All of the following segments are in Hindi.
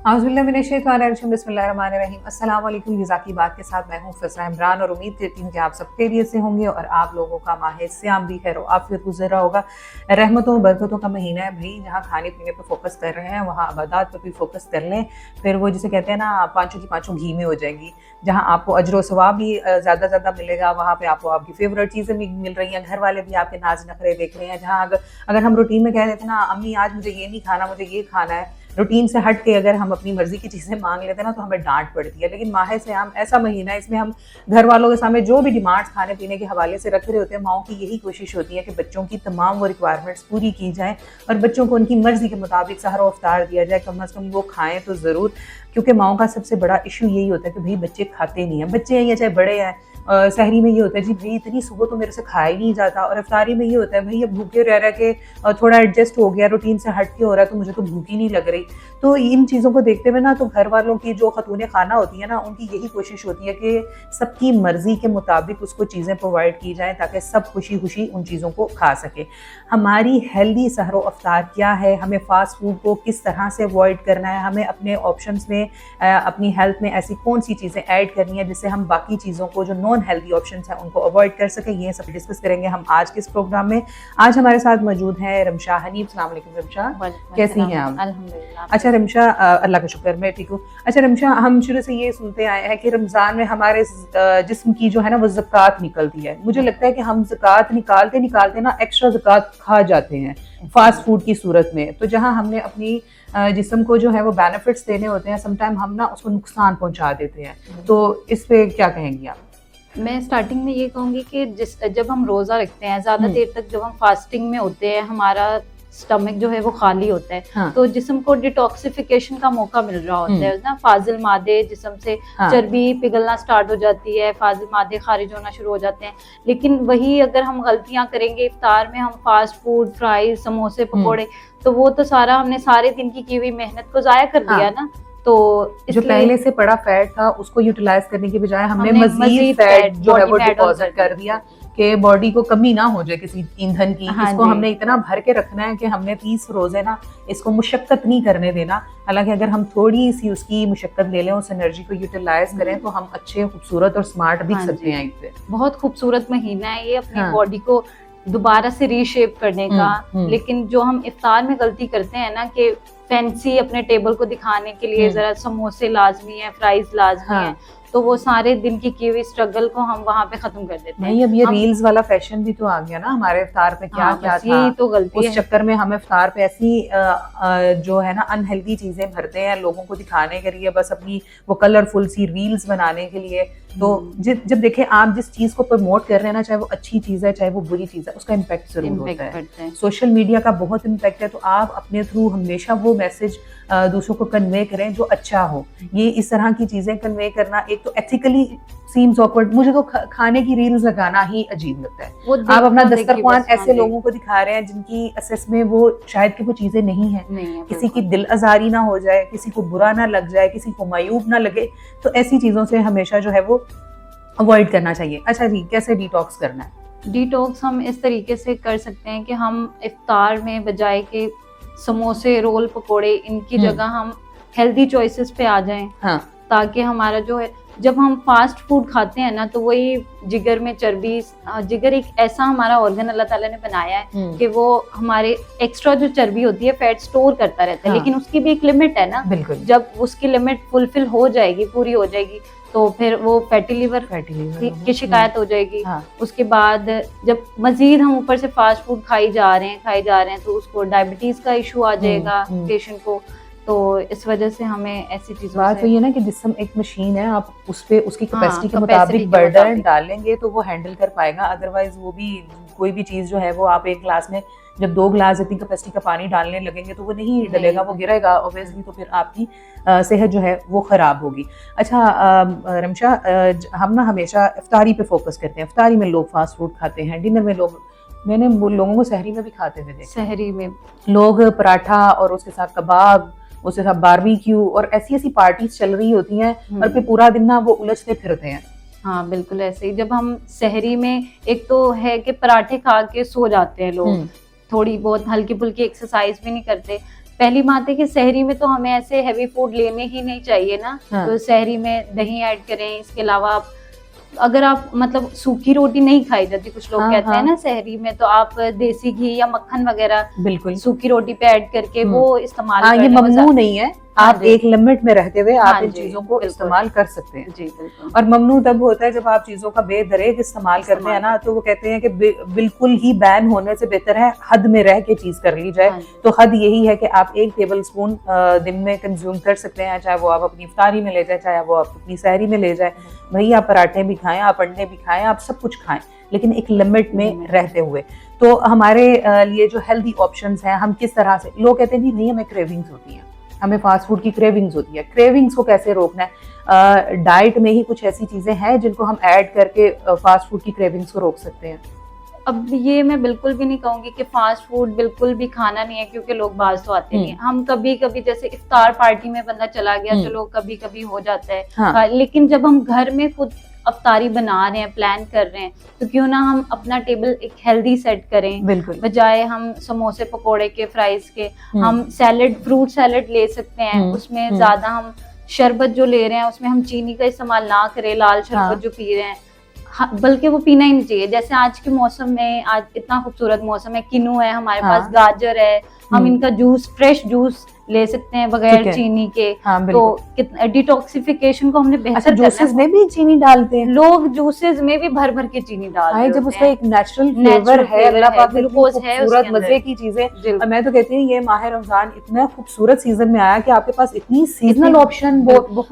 बिस्मिल्लाहिर्रहमानिर्रहीम। अस्सलाम वालेकुम। ग़िज़ा की बात के साथ मैं हूँ फ़िज़ा इमरान और उम्मीद करती हूँ कि आप सब खैरियत से होंगे और आप लोगों का माह सियाम भी खैर आफ़ियत गुज़र रहा होगा। रहमतों बरकतों का महीना है भाई, जहाँ खाने पीने पर फोकस कर रहे हैं वहाँ इबादत पर भी फोकस कर लें। फिर वो जिसे कहते हैं ना, पाँचों की पाँचों घी में हो जाएंगी। जहाँ आपको अजर व सवाब भी ज़्यादा ज़्यादा मिलेगा, वहाँ पे आपको आपकी फेवरेट चीज़ें भी मिल रही हैं, घर वाले भी आपके नाज नखरे देख रहे हैं। जहाँ अगर हम रूटीन में कह देते ना, अम्मी आज मुझे ये नहीं खाना, मुझे ये खाना है, रूटीन से हट के अगर हम अपनी मर्जी की चीज़ें मांग लेते हैं ना, तो हमें डांट पड़ती है। लेकिन माह सियाम ऐसा महीना है, इसमें हम घर वालों के सामने जो भी डिमांड्स खाने पीने के हवाले से रख रहे होते हैं, माओं की यही कोशिश होती है कि बच्चों की तमाम वो रिक्वायरमेंट्स पूरी की जाएँ और बच्चों को उनकी मर्जी के मुताबिक सहर व इफ्तार दिया जाए। कम अज़ कम वो खाएँ तो ज़रूर, क्योंकि माओं का सबसे बड़ा इशू यही होता है कि भाई बच्चे खाते नहीं हैं। बच्चे हैं या चाहे बड़े हैं, सहरी में ये होता है जी भाई इतनी सुबह तो मेरे से खाया ही नहीं जाता, और इफ्तारी में ये होता है भाई अब भूखे रह रह के थोड़ा एडजस्ट हो गया, रूटीन से हट के हो रहा है, तो मुझे तो भूख ही नहीं लग रही। तो इन चीज़ों को देखते हुए ना, तो घर वालों की जो खतून खाना होती है ना, उनकी यही कोशिश होती है कि सबकी मर्जी के मुताबिक उसको चीज़ें प्रोवाइड की जाएँ ताकि सब खुशी खुशी उन चीज़ों को खा सके। हमारी हेल्दी सहर व इफ्तार क्या है, हमें फ़ास्ट फूड को किस तरह से अवॉइड करना है, हमें अपने ऑप्शंस में अपनी हेल्थ में ऐसी कौन सी चीज़ें ऐड करनी है जिससे हम बाकी चीज़ों को, जो नॉन हेल्दी ऑप्शंस हैं, उनको अवॉइड कर सकें, ये सब डिस्कस करेंगे हम आज के इस प्रोग्राम में। आज हमारे साथ मौजूद हैं रमशा हनीफ। अस्सलाम वालेकुम रमशा, कैसी हैं आप? अल्हम्दुलिल्लाह। अच्छा रमशा, अल्लाह का शुक्र, मैं ठीक हूँ। अच्छा रमशा, हम शुरू से ये सुनते आए हैं कि रमज़ान में हमारे जिस्म की जो है ना वो ज़कात निकलती है। मुझे लगता है कि हम ज़कात निकालते निकालते ना एक्स्ट्रा ज़कात खा जाते हैं फास्ट फूड की सूरत में। तो जहाँ हमने अपनी जिस्म को जो है वो बेनिफिट्स देने होते हैं, समटाइम हम ना उसको नुकसान पहुँचा देते हैं। तो इस पे क्या कहेंगी आप? मैं स्टार्टिंग में ये कहूँगी कि जब हम रोज़ा रखते हैं, ज़्यादा देर तक जब हम फास्टिंग में होते हैं, हमारा स्टमक जो है वो खाली होता है। हाँ। तो जिस्म को डिटॉक्सिफिकेशन का मौका मिल रहा होता है ना, फाजिल मादे जिस्म से चर्बी पिघलना स्टार्ट हो जाती है, फाजिल मादे खारिज होना शुरू हो जाते हैं। लेकिन वही अगर हम गलतियां करेंगे, इफ्तार में हम फास्ट फूड, फ्राइज, समोसे, पकोड़े, तो वो तो सारा हमने सारे दिन की हुई मेहनत को जाया कर दिया ना। तो जो पहले से पड़ा फैट था उसको यूटिलाइज करने के बजाय हमने मजीद फैट जो है वो डिपॉजिट कर दिया कि बॉडी को कमी ना हो जाए किसी ईंधन की। इसको हमने इतना भर के रखना है कि हमने 30 रोजे ना इसको मुशक्कत नहीं करने देना। हालांकि अगर हम थोड़ी सी उसकी मुशक्कत ले लें, उस एनर्जी को यूटिलाइज करें, तो हम अच्छे, खूबसूरत और स्मार्ट दिख सकते हैं। इससे बहुत खूबसूरत महीना है ये अपनी बॉडी को दोबारा से रीशेप करने का। लेकिन जो हम इफ्तार में गलती करते हैं ना, कि फैंसी अपने टेबल को दिखाने के लिए जरा समोसे लाजमी है, फ्राइज लाजमी है, तो वो सारे दिन की हुई स्ट्रगल को हम वहाँ पे खत्म कर देते हैं। अब ये रील्स वाला फैशन भी तो आ गया ना हमारे इफ्तार पे। क्या क्या था, यही तो गलती उस चक्कर में हम इफ्तार पे ऐसी जो है ना अनहेल्दी चीजें भरते हैं लोगों को दिखाने के लिए, बस अपनी वो कलरफुल सी रील्स बनाने के लिए। तो जब देखें आप जिस चीज को प्रमोट कर रहे हैं ना, चाहे वो अच्छी चीज है चाहे वो बुरी चीज है, उसका इम्पैक्ट जरूर होता है। सोशल मीडिया का बहुत इम्पैक्ट है। तो आप अपने थ्रू हमेशा वो मैसेज दूसरों को कन्वे करें जो अच्छा हो। ये इस तरह की चीजें कन्वे करना एक तो एथिकली सीम्स ऑकवर्ड। मुझे तो खाने की रील्स लगाना ही अजीब लगता है। आप अपना दस्तरख्वान ऐसे लोगों को दिखा रहे हैं जिनकी असेस में वो शायद कि वो चीजें नहीं है। किसी की दिल आजारी ना हो जाए, किसी को बुरा ना लग जाए, किसी को मायूब ना लगे। तो ऐसी चीजों से हमेशा जो है वो अवॉइड करना चाहिए। अच्छा जी, कैसे डिटॉक्स करना है? डिटॉक्स हम इस तरीके से कर सकते हैं कि हम इफ्तार में बजाय के समोसे, रोल, पकोड़े, इनकी जगह हम हेल्दी चॉइसेस पे आ जाएं। ताकि हमारा जो है, जब हम फास्ट फूड खाते हैं ना, तो वही जिगर में चर्बी, जिगर एक ऐसा हमारा ऑर्गन अल्लाह ताला ने बनाया है कि वो हमारे एक्स्ट्रा जो चर्बी होती है फैट स्टोर करता रहता है। लेकिन उसकी भी एक लिमिट है ना। जब उसकी लिमिट फुलफिल हो जाएगी, पूरी हो जाएगी, तो फिर वो फैटी लिवर की शिकायत हो जाएगी। उसके बाद जब मजीद हम ऊपर से फास्ट फूड खाई जा रहे हैं तो उसको डायबिटीज का इशू आ जाएगा पेशेंट को। तो इस वजह से हमें ऐसी चीजों बात तो ये ना कि जिस्म एक मशीन है, आप उस पे उसकी कैपेसिटी के मुताबिक बर्डन डालेंगे तो वो हैंडल कर पाएगा। अदरवाइज वो भी कोई भी चीज जो है वो आप एक ग्लास में जब 2 ग्लास इतनी कैपेसिटी का पानी डालने लगेंगे तो वो नहीं डलेगा, वो गिरेगा ऑब्वियसली। तो फिर आपकी सेहत जो है वो खराब होगी। अच्छा रमशा, हम ना हमेशा इफ्तारी पे फोकस करते हैं। इफ्तारी में लोग फास्ट फूड खाते हैं, डिनर में मैंने लोगों को सहरी में भी खाते हुए देखा। सहरी में लोग पराठा और उसके साथ कबाब, उसके साथ बारबेक्यू और ऐसी ऐसी पार्टीज चल रही होती हैं, और फिर पूरा दिन ना वो उलझते फिरते हैं। हाँ बिल्कुल ऐसे ही। जब हम सहरी में, एक तो है कि पराठे खा के सो जाते हैं लोग, थोड़ी बहुत हल्की फुल्की एक्सरसाइज भी नहीं करते। पहली बात है कि सहरी में तो हमें ऐसे हैवी फूड लेने ही नहीं चाहिए ना। तो सहरी में दही ऐड करें। इसके अलावा आप अगर आप मतलब सूखी रोटी नहीं खाई जाती, कुछ लोग कहते हैं ना सहरी में, तो आप देसी घी या मक्खन वगैरह बिल्कुल सूखी रोटी पे ऐड करके वो इस्तेमाल ये ममनू नहीं है। आप एक लिमिट में रहते हुए आप इन चीजों को इस्तेमाल कर सकते हैं। जी बिल्कुल। और ममनू तब होता है जब आप चीजों का बेदरेक इस्तेमाल करते हैं ना, तो वो कहते हैं कि बिल्कुल ही बैन होने से बेहतर है हद में रह के चीज कर ली जाए। तो हद यही है कि आप 1 टेबल स्पून दिन में कंज्यूम कर सकते हैं, चाहे वो आप अपनी इफ्तारी में ले जाए, चाहे वो आप अपनी सहरी में ले जाए। वही आप पराठे भी खाएं, आप अंडे भी खाएं, आप सब कुछ खाएं, लेकिन एक लिमिट में रहते हुए। तो हमारे लिए जो हेल्दी ऑप्शंस हैं, हम किस तरह से, लोग कहते हैं नहीं हमें क्रेविंग्स होती हैं, हमें फास्ट फूड की क्रेविंग्स होती है। क्रेविंग्स को कैसे रोकना है? डाइट में ही कुछ ऐसी चीजें हैं जिनको हम ऐड करके फास्ट फूड की क्रेविंग्स को रोक सकते हैं। अब ये मैं बिल्कुल भी नहीं कहूंगी कि फास्ट फूड बिल्कुल भी खाना नहीं है, क्योंकि लोग बाज तो आते नहीं। हम कभी कभी जैसे इफ्तार पार्टी में बंदा चला गया, चलो कभी कभी हो जाता है। हाँ। लेकिन जब हम घर में खुद अफ्तारी बना रहे हैं, प्लान कर रहे हैं, तो क्यों ना हम अपना टेबल एक हेल्दी सेट करें। बिल्कुल। बजाय हम समोसे पकोड़े के, फ्राइज के, हम सैलेड, फ्रूट सैलेड ले सकते हैं। उसमें ज्यादा हम शरबत जो ले रहे हैं उसमें हम चीनी का इस्तेमाल ना करें। लाल शरबत जो पी रहे हैं, बल्कि वो पीना ही नहीं चाहिए। जैसे आज के मौसम में, आज इतना खूबसूरत मौसम है, किनू है हमारे पास, गाजर है, हम इनका जूस, फ्रेश जूस ले सकते हैं बगैर चीनी के। तो डिटॉक्सिफिकेशन को हमने बेहतर जूसेस में भी चीनी डालते हैं लोग, जूसेस में भी भर भर के चीनी डालते हैं। जब उसका एक नेचुरल फ्लेवर है, अल्लाह पाक ने ग्लूकोज है, खूबसूरत मजे की चीजें। और मैं तो कहती हूँ ये माह रमजान इतना खूबसूरत सीजन में आया कि आपके पास इतनी सीजनल ऑप्शन,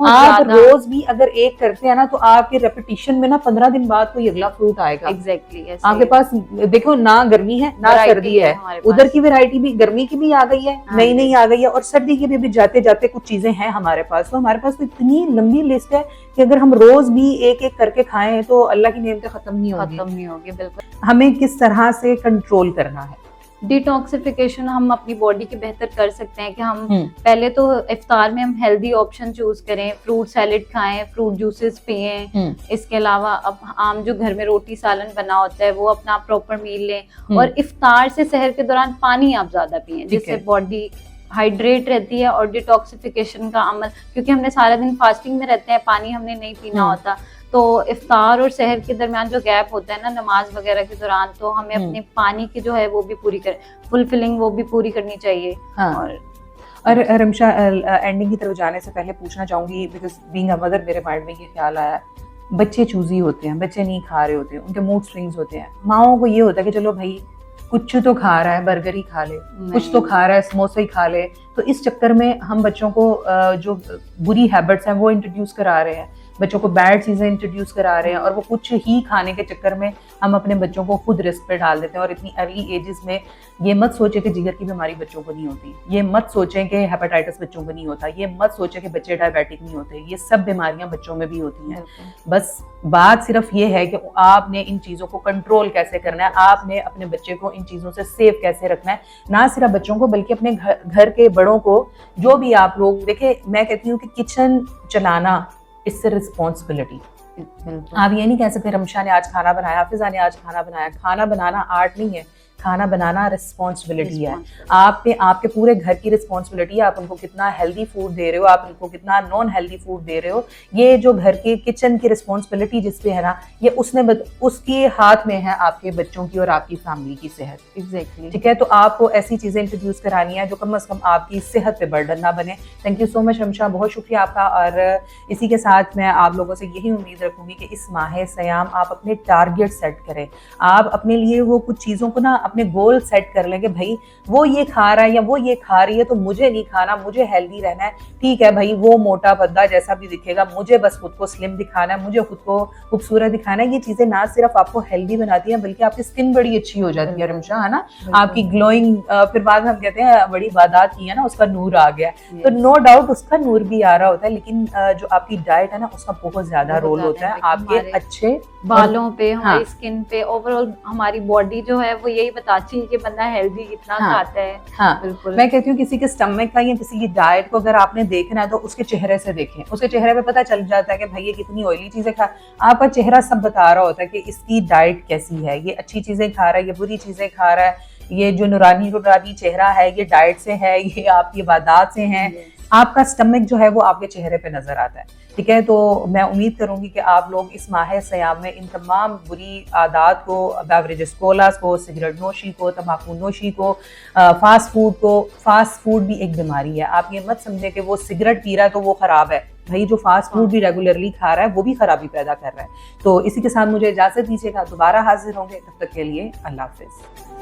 आप रोज भी अगर एक करते हैं ना, तो आपके रेपिटेशन में ना 15 दिन बाद कोई अगला फ्रूट आएगा। एग्जैक्टली। आपके पास देखो ना गर्मी है ना सर्दी है, उधर की वैरायटी भी गर्मी की भी आ गई है, नई नई आ गई है, और सर्दी की भी जाते जाते कुछ चीजें हैं हमारे पास। तो हमारे पास तो इतनी लंबी लिस्ट है कि अगर हम रोज भी एक एक करके खाएं तो अल्लाह की नेमतें खत्म नहीं होगी। बिल्कुल। हमें किस तरह से कंट्रोल करना है? डिटॉक्सिफिकेशन हम अपनी बॉडी के बेहतर कर सकते हैं कि हम पहले तो इफ्तार में हम हेल्दी ऑप्शन चूज करें, फ्रूट सैलेड खाएं, फ्रूट जूसेस पिएं। इसके अलावा अब आम जो घर में रोटी सालन बना होता है वो अपना प्रॉपर मील लें। और इफ्तार से सहर के दौरान पानी आप ज्यादा पिएं, जिससे बॉडी हाइड्रेट रहती है। और डिटॉक्सिफिकेशन का अमल, क्योंकि हमने सारा दिन फास्टिंग में रहते हैं, पानी हमने नहीं पीना होता, तो इफ्तार और सहर के दरमियान जो गैप होता है ना नमाज वगैरह के दौरान, तो हमें अपने पानी की जो है वो भी पूरी फुलफिलिंग वो भी पूरी करनी चाहिए। और रमशा, एंडिंग की तरफ जाने से पहले पूछना चाहूंगी, बिकॉज बीइंग अ मदर मेरे माइंड में ये ख्याल आया, बच्चे चूजी होते हैं, बच्चे नहीं खा रहे होते हैं, उनके मूड स्विंग्स होते हैं। माओ को ये होता है कि चलो भाई कुछ तो खा रहा है, बर्गर ही खा ले, कुछ तो खा रहा है, समोसा ही खा ले। तो इस चक्कर में हम बच्चों को जो बुरी हैबिट्स हैं वो इंट्रोड्यूस करा रहे हैं, बच्चों को बैड चीजें इंट्रोड्यूस करा रहे हैं, और वो कुछ ही खाने के चक्कर में हम अपने बच्चों को खुद रिस्क पे डाल देते हैं। और इतनी अर्ली एजेस में ये मत सोचें कि जिगर की बीमारी बच्चों को नहीं होती, ये मत सोचें कि हेपेटाइटिस बच्चों को नहीं होता, ये मत सोचें कि बच्चे डायबिटिक नहीं होते, ये सब बीमारियां बच्चों में भी होती हैं। बस बात सिर्फ ये है कि आपने इन चीजों को कंट्रोल कैसे करना है, आपने अपने बच्चे को इन चीजों से सेफ कैसे रखना है, ना सिर्फ बच्चों को बल्कि अपने घर के बड़ों को। जो भी आप लोग देखें, मैं कहती हूँ कि किचन चलाना इससे रिस्पॉन्सिबिलिटी। आप ये नहीं कह सकते रमशा ने आज खाना बनाया, हाफिजा ने आज खाना बनाया। खाना बनाना आर्ट नहीं है, खाना बनाना रिस्पॉन्सिबिलिटी है। आप पे आपके पूरे घर की रिस्पॉन्सिबिलिटी है। आप उनको कितना हेल्दी फूड दे रहे हो, आप उनको कितना नॉन हेल्दी फूड दे रहे हो, ये जो घर के किचन की रिस्पॉन्सिबिलिटी जिस पे है ना, ये उसके हाथ में है, आपके बच्चों की और आपकी फैमिली की सेहत। एग्जैक्टली। ठीक है, तो आपको ऐसी चीजें इंट्रोड्यूस करानी है जो कम से कम आपकी सेहत पे बर्डन ना बने। Thank you so much Ramsha, बहुत शुक्रिया आपका। और इसी के साथ मैं आप लोगों से यही उम्मीद रखूंगी कि इस माह सयाम आप अपने टारगेट सेट करें। आप अपने लिए वो कुछ चीज़ों को ना अपने गोल सेट कर लेंगे, भाई वो ये खा रहा है या वो ये खा रही है तो मुझे नहीं खाना, मुझे हेल्दी रहना है। ठीक है भाई, वो मोटा पतला जैसा भी दिखेगा, मुझे बस खुद को स्लिम दिखाना है, मुझे खुद को खूबसूरत दिखाना है। ये चीजें ना सिर्फ आपको हेल्दी बनाती हैं बल्कि आपकी स्किन बड़ी अच्छी हो जाती है रमशा, है ना, आपकी ग्लोइंग। फिर बाद में हम कहते हैं बड़ी इबादत की है ना, उसका नूर आ गया, तो नो डाउट उसका नूर भी आ रहा होता है। लेकिन जो आपकी डाइट है ना, उसका बहुत ज्यादा रोल होता है आपके अच्छे बालों पे, हमारी स्किन पे, ओवरऑल हमारी बॉडी जो है वो यही बताती है कि बंदा हेल्दी कितना खाता है। हाँ, बिल्कुल। मैं कहती हूँ किसी के स्टमक का या किसी की डाइट को अगर आपने देखना है तो उसके चेहरे से देखें, उसके चेहरे पे पता चल जाता है कि भाई ये कितनी ऑयली चीजें खा, आपका चेहरा सब बता रहा होता है कि इसकी डाइट कैसी है, ये अच्छी चीजें खा रहा है, ये बुरी चीजें खा रहा है, ये जो नूरानी चेहरा है ये डाइट से है, ये आपकी इबादत से है, आपका स्टमक जो है वो आपके चेहरे पे नजर आता है। ठीक है, तो मैं उम्मीद करूंगी कि आप लोग इस माह सयाम में इन तमाम बुरी आदत को, बेवरेजेस कोलास को, सिगरेट नोशी को, तम्बाकू नोशी को, फास्ट फूड भी एक बीमारी है। आप ये मत समझे कि वो सिगरेट पी रहा है तो वो खराब है, भाई जो फास्ट फूड भी रेगुलरली खा रहा है वो भी खराबी पैदा कर रहा है। तो इसी के साथ मुझे इजाजत दीजिएगा, दोबारा हाजिर होंगे, तब तक के लिए अल्लाह हाफिज।